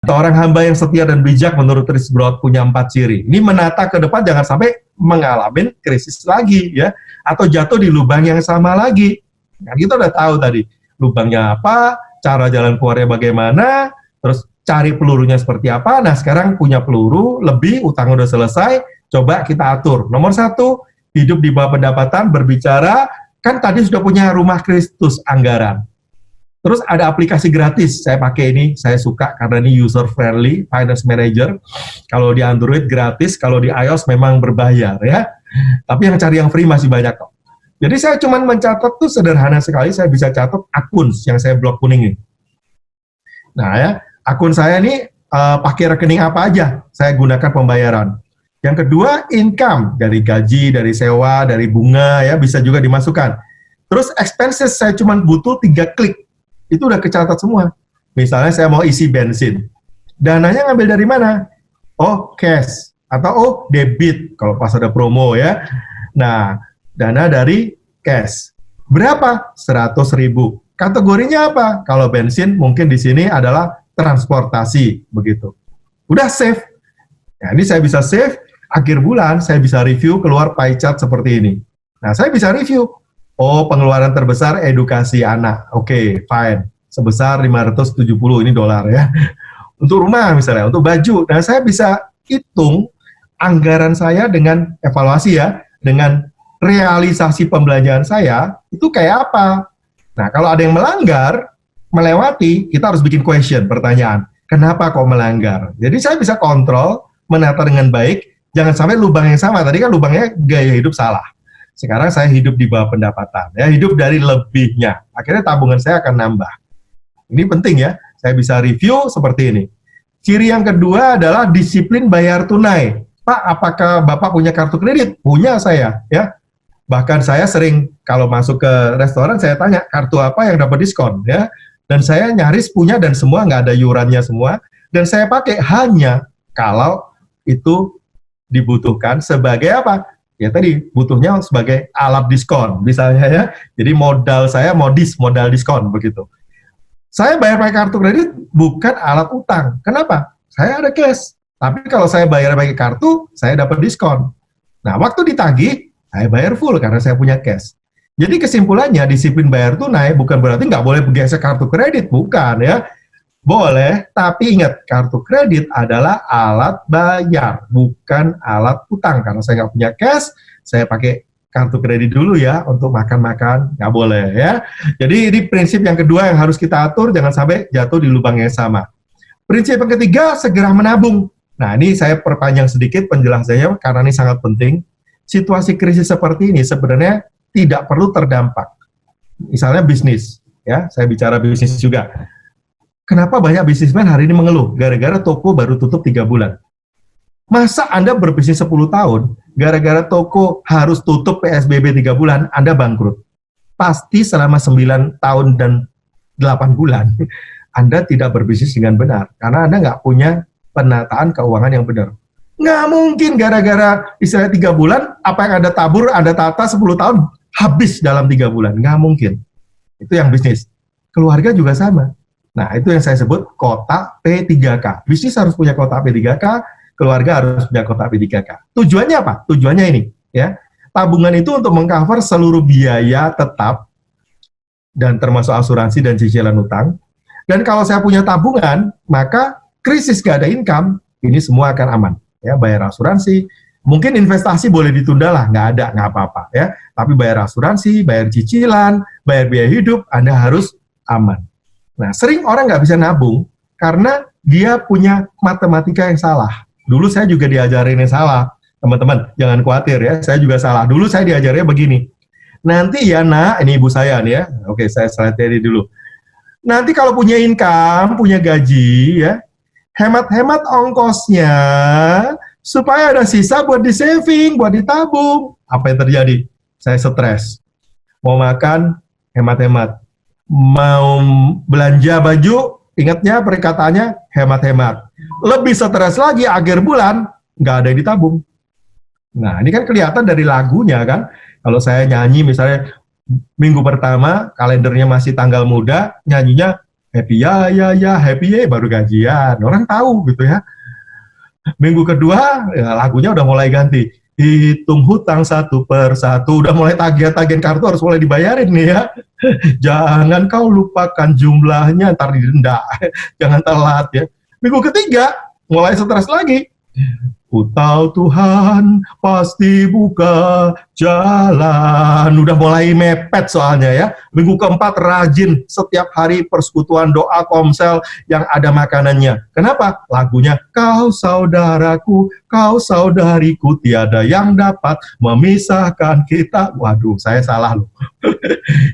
Seorang hamba yang setia dan bijak menurut Chris Broad punya 4 ciri. Ini menata ke depan jangan sampai mengalami krisis lagi ya, atau jatuh di lubang yang sama lagi. Nah, kita udah tahu tadi lubangnya apa, cara jalan keluarnya bagaimana, terus cari pelurunya seperti apa. Nah sekarang punya peluru lebih, utang udah selesai, coba kita atur. Nomor 1, hidup di bawah pendapatan, berbicara, kan tadi sudah punya rumah Kristus anggaran. Terus ada aplikasi gratis, saya pakai ini, saya suka karena ini user friendly, Finance Manager. Kalau di Android gratis, kalau di iOS memang berbayar ya. Tapi yang cari yang free masih banyak kok. Jadi saya cuma mencatat tuh sederhana sekali, saya bisa catat akun yang saya blok kuning ini. Nah ya, akun saya ini pakai rekening apa aja, saya gunakan pembayaran. Yang kedua, income, dari gaji, dari sewa, dari bunga ya, bisa juga dimasukkan. Terus expenses, saya cuma butuh 3 klik. Itu udah kecatat semua. Misalnya saya mau isi bensin. Dananya ngambil dari mana? Oh, cash. Atau oh, debit, kalau pas ada promo ya. Nah, dana dari cash. Berapa? 100.000. Kategorinya apa? Kalau bensin mungkin di sini adalah transportasi, begitu. Udah save. Nah, ini saya bisa save, akhir bulan saya bisa review, keluar pie chart seperti ini. Nah, saya bisa review. Oh, pengeluaran terbesar edukasi anak. Oke, fine. Sebesar 570 ini dolar ya. Untuk rumah misalnya, untuk baju. Nah, saya bisa hitung anggaran saya dengan evaluasi ya, dengan realisasi pembelanjaan saya, itu kayak apa. Nah, kalau ada yang melanggar, melewati, kita harus bikin question, pertanyaan. Kenapa kok melanggar? Jadi saya bisa kontrol, menata dengan baik, jangan sampai lubang yang sama. Tadi kan lubangnya gaya hidup salah. Sekarang saya hidup di bawah pendapatan, ya hidup dari lebihnya. Akhirnya tabungan saya akan nambah. Ini penting ya, saya bisa review seperti ini. Ciri yang kedua adalah disiplin bayar tunai. Pak, apakah Bapak punya kartu kredit? Punya saya, ya. Bahkan saya sering kalau masuk ke restoran saya tanya kartu apa yang dapat diskon, ya. Dan saya nyaris punya dan semua nggak ada iurannya semua. Dan saya pakai hanya kalau itu dibutuhkan sebagai apa? Ya tadi butuhnya sebagai alat diskon misalnya ya. Jadi modal saya modal diskon begitu. Saya bayar pakai kartu kredit bukan alat utang. Kenapa? Saya ada cash. Tapi kalau saya bayar pakai kartu, saya dapat diskon. Nah, waktu ditagih, saya bayar full karena saya punya cash. Jadi kesimpulannya disiplin bayar tunai bukan berarti nggak boleh bergeser kartu kredit, bukan ya. Boleh, tapi ingat, kartu kredit adalah alat bayar, bukan alat utang. Karena saya nggak punya cash, saya pakai kartu kredit dulu ya, untuk makan-makan, nggak boleh ya. Jadi ini prinsip yang kedua yang harus kita atur, jangan sampai jatuh di lubang yang sama. Prinsip yang ketiga, segera menabung. Nah, ini saya perpanjang sedikit penjelasannya, karena ini sangat penting. Situasi krisis seperti ini sebenarnya tidak perlu terdampak. Misalnya bisnis, ya, saya bicara bisnis juga. Kenapa banyak bisnismen hari ini mengeluh? Gara-gara toko baru tutup 3 bulan. Masa Anda berbisnis 10 tahun, gara-gara toko harus tutup PSBB 3 bulan, Anda bangkrut? Pasti selama 9 tahun dan 8 bulan, Anda tidak berbisnis dengan benar. Karena Anda nggak punya penataan keuangan yang benar. Nggak mungkin gara-gara istilahnya 3 bulan, apa yang Anda tabur, Anda tata 10 tahun, habis dalam 3 bulan. Nggak mungkin. Itu yang bisnis. Keluarga juga sama. Nah, itu yang saya sebut kotak P3K. Bisnis harus punya kotak P3K, keluarga harus punya kotak P3K. Tujuannya apa? Tujuannya ini, ya. Tabungan itu untuk mengcover seluruh biaya tetap dan termasuk asuransi dan cicilan utang. Dan kalau saya punya tabungan, maka krisis gak ada income, ini semua akan aman. Ya, bayar asuransi, mungkin investasi boleh ditunda lah, nggak ada, nggak apa-apa. Ya. Tapi bayar asuransi, bayar cicilan, bayar biaya hidup, Anda harus aman. Nah, sering orang nggak bisa nabung karena dia punya matematika yang salah. Dulu saya juga diajarin yang salah. Teman-teman, jangan khawatir ya, saya juga salah. Dulu saya diajarnya begini. Nanti ya nak, ini ibu saya nih ya. Oke, saya slide dulu. Nanti kalau punya income, punya gaji ya, hemat-hemat ongkosnya supaya ada sisa buat di-saving, buat ditabung. Apa yang terjadi? Saya stres. Mau makan, hemat-hemat. Mau belanja baju, ingatnya perkataannya hemat-hemat. Lebih stres lagi akhir bulan, nggak ada yang ditabung. Nah, ini kan kelihatan dari lagunya kan. Kalau saya nyanyi misalnya minggu pertama, kalendernya masih tanggal muda, nyanyinya happy ya, happy ya, baru gajian. Orang tahu gitu ya. Minggu kedua, ya, lagunya udah mulai ganti. Hitung hutang satu per satu, udah mulai tagihan kartu harus mulai dibayarin nih ya. Jangan kau lupakan jumlahnya, ntar didenda. Jangan telat ya. Minggu ketiga, mulai stres lagi. Ku tahu Tuhan pasti buka jalan. Udah mulai mepet soalnya ya. Minggu keempat rajin setiap hari persekutuan doa komsel yang ada makanannya. Kenapa? Lagunya kau saudaraku, kau saudariku, tiada yang dapat memisahkan kita. Waduh, saya salah loh.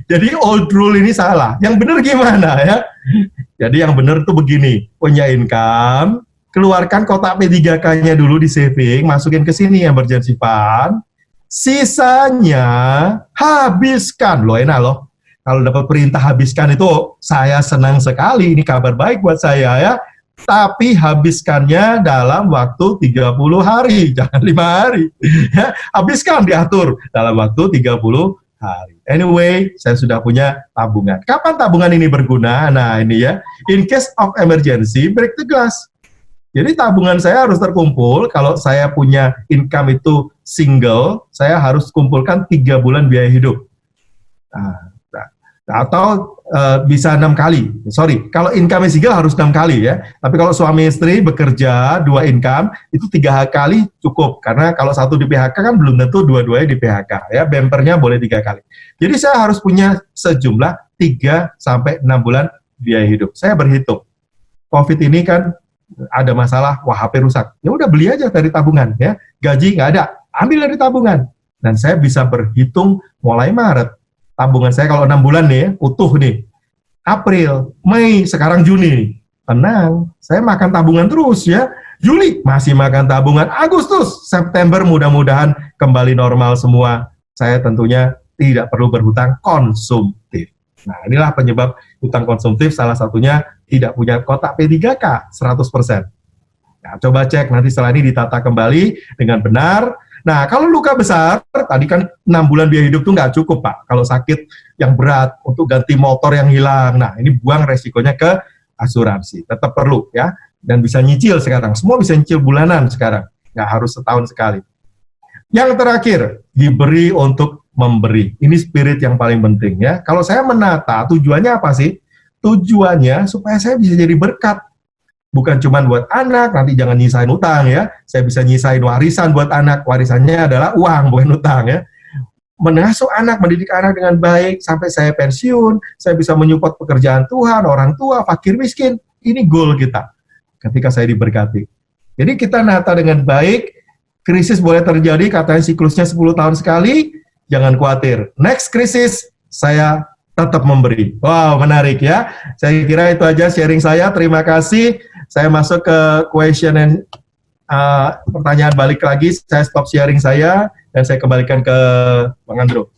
Jadi old rule ini salah. Yang benar gimana ya? Jadi yang benar tuh begini, punya income, keluarkan kotak P3K-nya dulu di saving, masukin ke sini emergency fund, sisanya habiskan. Loh enak loh. Kalau dapat perintah habiskan itu saya senang sekali, ini kabar baik buat saya ya. Tapi habiskannya dalam waktu 30 hari, jangan 5 hari. Ya, habiskan diatur dalam waktu 30 hari. Anyway, saya sudah punya tabungan. Kapan tabungan ini berguna? Nah ini ya, in case of emergency, break the glass. Jadi tabungan saya harus terkumpul. Kalau saya punya income itu single, saya harus kumpulkan 3 bulan biaya hidup. Atau bisa 6 kali. Sorry, kalau income single harus 6 kali ya. Tapi kalau suami istri bekerja 2 income, itu 3 kali cukup. Karena kalau satu di PHK kan belum tentu dua-duanya di PHK. Ya, bumpernya boleh 3 kali. Jadi saya harus punya sejumlah 3-6 bulan biaya hidup. Saya berhitung. COVID ini kan ada masalah, wah HP rusak, ya udah beli aja dari tabungan ya, gaji nggak ada, ambil dari tabungan, dan saya bisa berhitung mulai Maret, tabungan saya kalau 6 bulan nih, utuh nih, April, Mei, sekarang Juni, tenang, saya makan tabungan terus ya, Juli masih makan tabungan, Agustus, September mudah-mudahan kembali normal semua, saya tentunya tidak perlu berhutang konsumtif. Nah inilah penyebab hutang konsumtif, salah satunya tidak punya kotak P3K 100%. Nah, coba cek nanti setelah ini ditata kembali dengan benar. Nah, kalau luka besar, tadi kan 6 bulan biaya hidup itu nggak cukup, Pak. Kalau sakit yang berat, untuk ganti motor yang hilang, nah ini buang resikonya ke asuransi. Tetap perlu ya, dan bisa nyicil sekarang. Semua bisa nyicil bulanan sekarang, nggak harus setahun sekali. Yang terakhir, diberi untuk memberi. Ini spirit yang paling penting ya. Kalau saya menata, tujuannya apa sih? Tujuannya supaya saya bisa jadi berkat. Bukan cuma buat anak, nanti jangan nyisain utang ya. Saya bisa nyisain warisan buat anak. Warisannya adalah uang, bukan utang ya. Mengasuh anak, mendidik anak dengan baik, sampai saya pensiun, saya bisa menyupport pekerjaan Tuhan, orang tua, fakir miskin. Ini goal kita ketika saya diberkati. Jadi kita nata dengan baik, krisis boleh terjadi, katanya siklusnya 10 tahun sekali, jangan khawatir. Next krisis, saya tetap memberi. Wow, menarik ya. Saya kira itu aja sharing saya. Terima kasih. Saya masuk ke question and pertanyaan balik lagi. Saya stop sharing saya dan saya kembalikan ke Bang Andro.